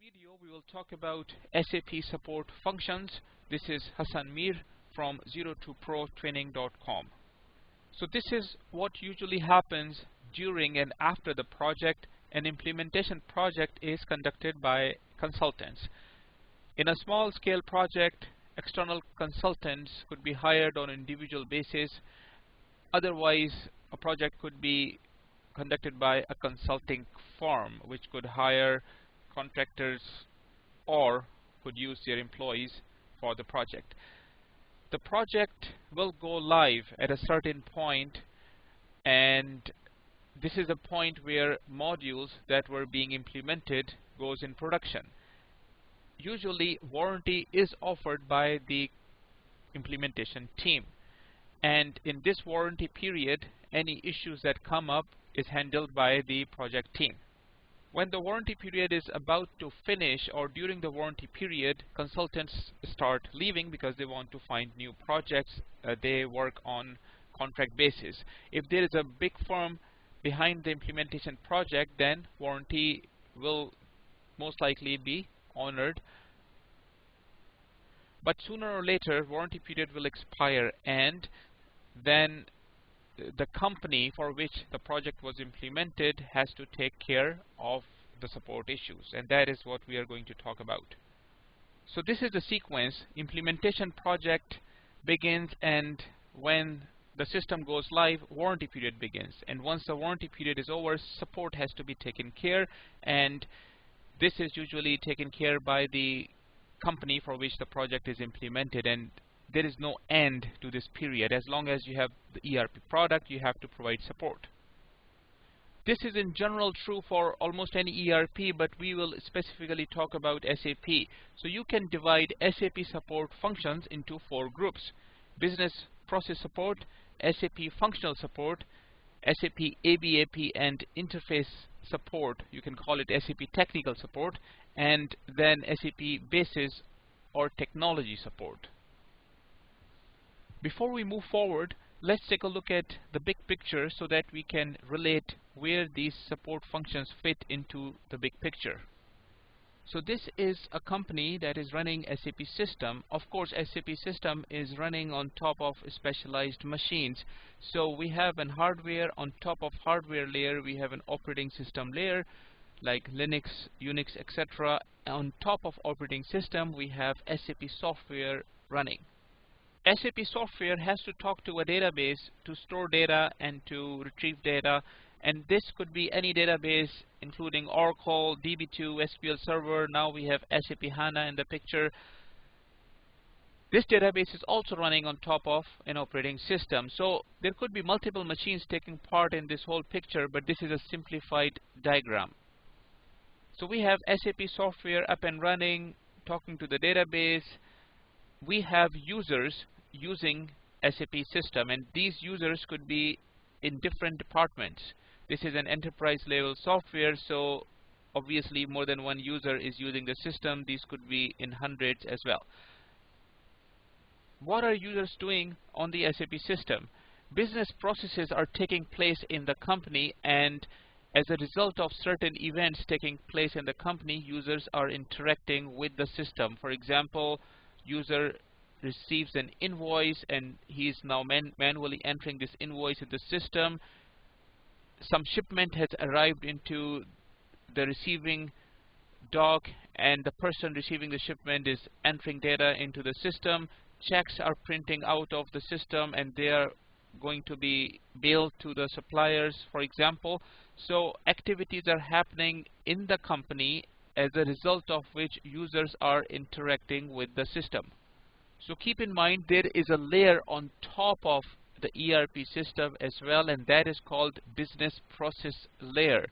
video, we will talk about SAP support functions. This is Hassan Mir from 02protraining.com. So this is what usually happens during and after the project. An implementation project is conducted by consultants. In a small scale project, external consultants could be hired on an individual basis. Otherwise, a project could be conducted by a consulting firm, which could hire contractors or could use their employees for the project. The project will go live at a certain point, and this is a point where modules that were being implemented goes in production. Usually warranty is offered by the implementation team, and in this warranty period any issues that come up is handled by the project team. When the warranty period is about to finish, or during the warranty period, consultants start leaving because they want to find new projects. They work on contract basis. If there is a big firm behind the implementation project, then warranty will most likely be honored. But sooner or later, warranty period will expire, and then the company for which the project was implemented has to take care of the support issues, and that is what we are going to talk about. So this is the sequence. Implementation project begins, and when the system goes live, warranty period begins, and once the warranty period is over, support has to be taken care, and this is usually taken care by the company for which the project is implemented, and there is no end to this period. As long as you have the ERP product, you have to provide support. This is in general true for almost any ERP, but we will specifically talk about SAP. So you can divide SAP support functions into 4 groups: business process support, SAP functional support, SAP ABAP and interface support. You can call it SAP technical support, and then SAP basis or technology support. Before we move forward, let's take a look at the big picture so that we can relate where these support functions fit into the big picture. So this is a company that is running SAP system. Of course, SAP system is running on top of specialized machines. So we have an hardware. On top of hardware layer, we have an operating system layer like Linux, Unix, etc. On top of operating system, we have SAP software running. SAP software has to talk to a database to store data and to retrieve data, and this could be any database including Oracle, DB2, SQL Server. Now we have SAP HANA in the picture. This database is also running on top of an operating system. So there could be multiple machines taking part in this whole picture, but this is a simplified diagram. So we have SAP software up and running, talking to the database. We have users using SAP system, and these users could be in different departments. This is an enterprise level software, so obviously more than one user is using the system. These could be in hundreds as well. What are users doing on the SAP system? Business processes are taking place in the company, and as a result of certain events taking place in the company, users are interacting with the system. For example, user receives an invoice, and he is now manually entering this invoice in the system. Some shipment has arrived into the receiving dock, and the person receiving the shipment is entering data into the system. Checks are printing out of the system, and they are going to be billed to the suppliers, for example. So activities are happening in the company, as a result of which users are interacting with the system. So keep in mind, there is a layer on top of the ERP system as well, and that is called business process layer.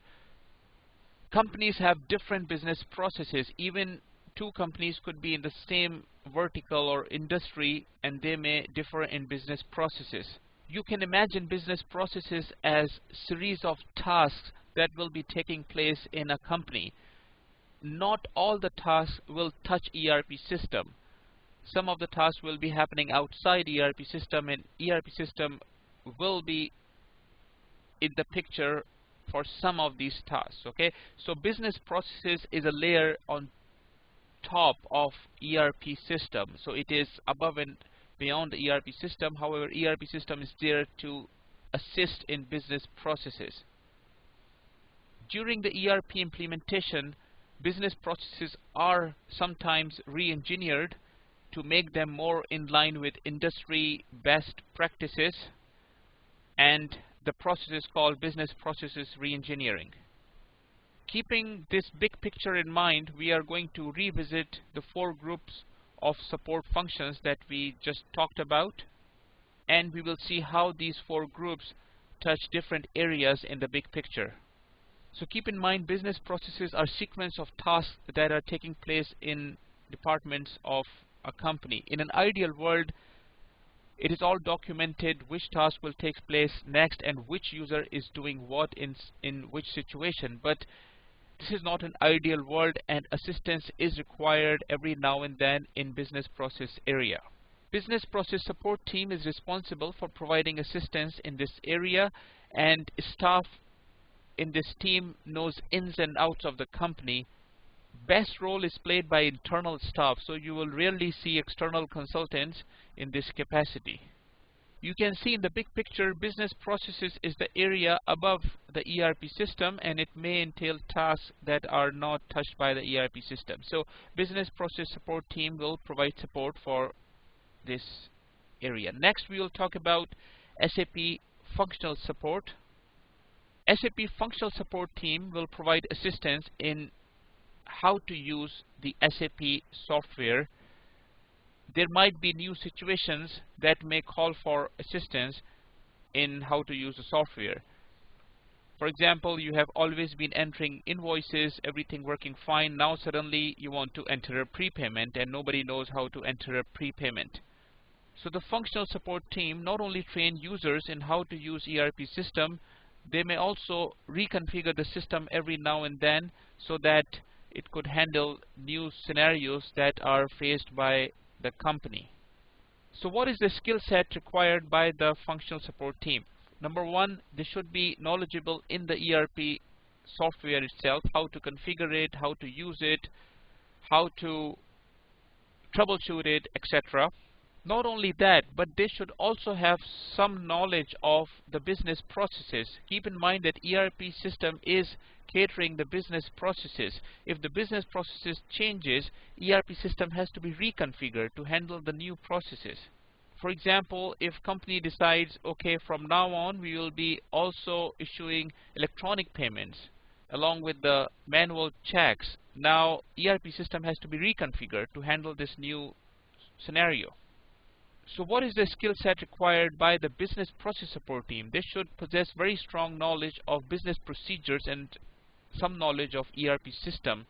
Companies have different business processes. Even two companies could be in the same vertical or industry, and they may differ in business processes. You can imagine business processes as series of tasks that will be taking place in a company. Not all the tasks will touch ERP system. Some of the tasks will be happening outside ERP system, and ERP system will be in the picture for some of these tasks. Okay, so business processes is a layer on top of ERP system. So it is above and beyond the ERP system. However, ERP system is there to assist in business processes. During the ERP implementation, business processes are sometimes re-engineered to make them more in line with industry best practices, and the process is called business processes re-engineering. Keeping this big picture in mind, we are going to revisit the 4 groups of support functions that we just talked about, and we will see how these 4 groups touch different areas in the big picture. So keep in mind, business processes are sequence of tasks that are taking place in departments of a company. In an ideal world, it is all documented which task will take place next and which user is doing what in which situation. But this is not an ideal world, and assistance is required every now and then in business process area. Business process support team is responsible for providing assistance in this area, and staff in this team knows ins and outs of the company. Best role is played by internal staff, so you will rarely see external consultants in this capacity. You can see in the big picture, business processes is the area above the ERP system, and it may entail tasks that are not touched by the ERP system. So business process support team will provide support for this area. Next, we will talk about SAP functional support. SAP functional support team will provide assistance in how to use the SAP software. There might be new situations that may call for assistance in how to use the software. For example, you have always been entering invoices, everything working fine. Now suddenly you want to enter a prepayment and nobody knows how to enter a prepayment. So the functional support team not only train users in how to use ERP system, they may also reconfigure the system every now and then so that it could handle new scenarios that are faced by the company. So what is the skill set required by the functional support team? Number 1, they should be knowledgeable in the ERP software itself, how to configure it, how to use it, how to troubleshoot it, etc. Not only that, but they should also have some knowledge of the business processes. Keep in mind that ERP system is catering the business processes. If the business processes changes, ERP system has to be reconfigured to handle the new processes. For example, if company decides, okay, from now on we will be also issuing electronic payments along with the manual checks, now ERP system has to be reconfigured to handle this new scenario. So what is the skill set required by the business process support team? They should possess very strong knowledge of business procedures and some knowledge of ERP system.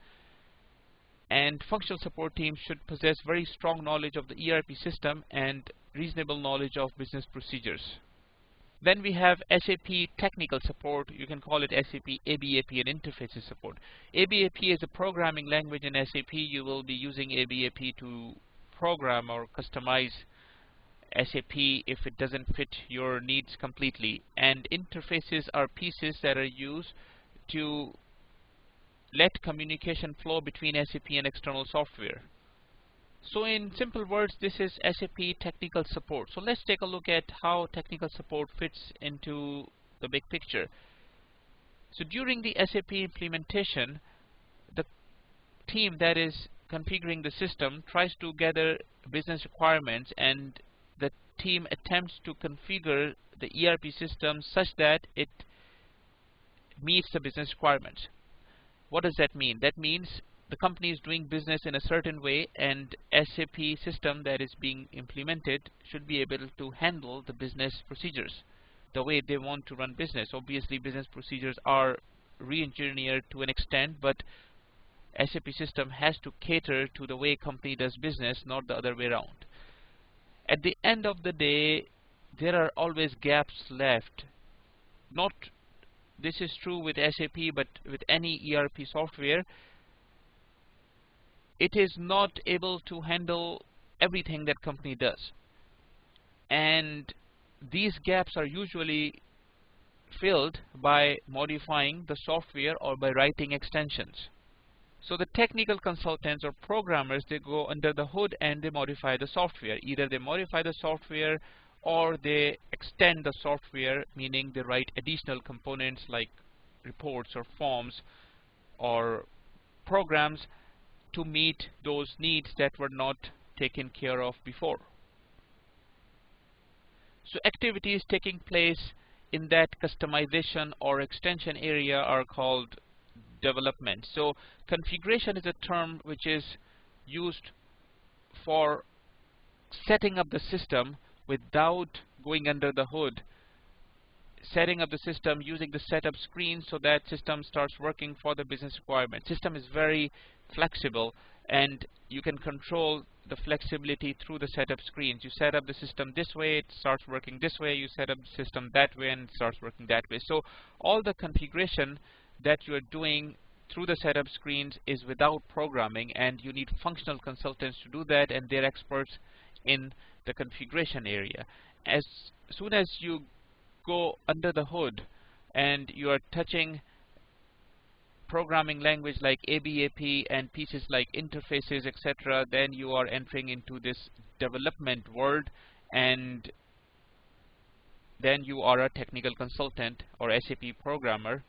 And functional support team should possess very strong knowledge of the ERP system and reasonable knowledge of business procedures. Then we have SAP technical support. You can call it SAP ABAP and interfaces support. ABAP is a programming language in SAP. You will be using ABAP to program or customize SAP if it doesn't fit your needs completely. And interfaces are pieces that are used to let communication flow between SAP and external software. So in simple words, this is SAP technical support. So let's take a look at how technical support fits into the big picture. So during the SAP implementation, the team that is configuring the system tries to gather business requirements, and the team attempts to configure the ERP system such that it meets the business requirements. What does that mean? That means the company is doing business in a certain way, and SAP system that is being implemented should be able to handle the business procedures the way they want to run business. Obviously, business procedures are re-engineered to an extent, but SAP system has to cater to the way company does business, not the other way around. At the end of the day, there are always gaps left. Not this is true with SAP, but with any ERP software, it is not able to handle everything that company does. And these gaps are usually filled by modifying the software or by writing extensions. So the technical consultants or programmers, they go under the hood and they modify the software. Either they modify the software or they extend the software, meaning they write additional components like reports or forms or programs to meet those needs that were not taken care of before. So activities taking place in that customization or extension area are called development. So configuration is a term which is used for setting up the system without going under the hood, setting up the system using the setup screen so that system starts working for the business requirement. System is very flexible and you can control the flexibility through the setup screens. You set up the system this way, it starts working this way. You set up the system that way and it starts working that way. So all the configuration that you are doing through the setup screens is without programming, and you need functional consultants to do that, and they're experts in the configuration area. As soon as you go under the hood and you are touching programming language like ABAP and pieces like interfaces, etc., then you are entering into this development world, and then you are a technical consultant or SAP programmer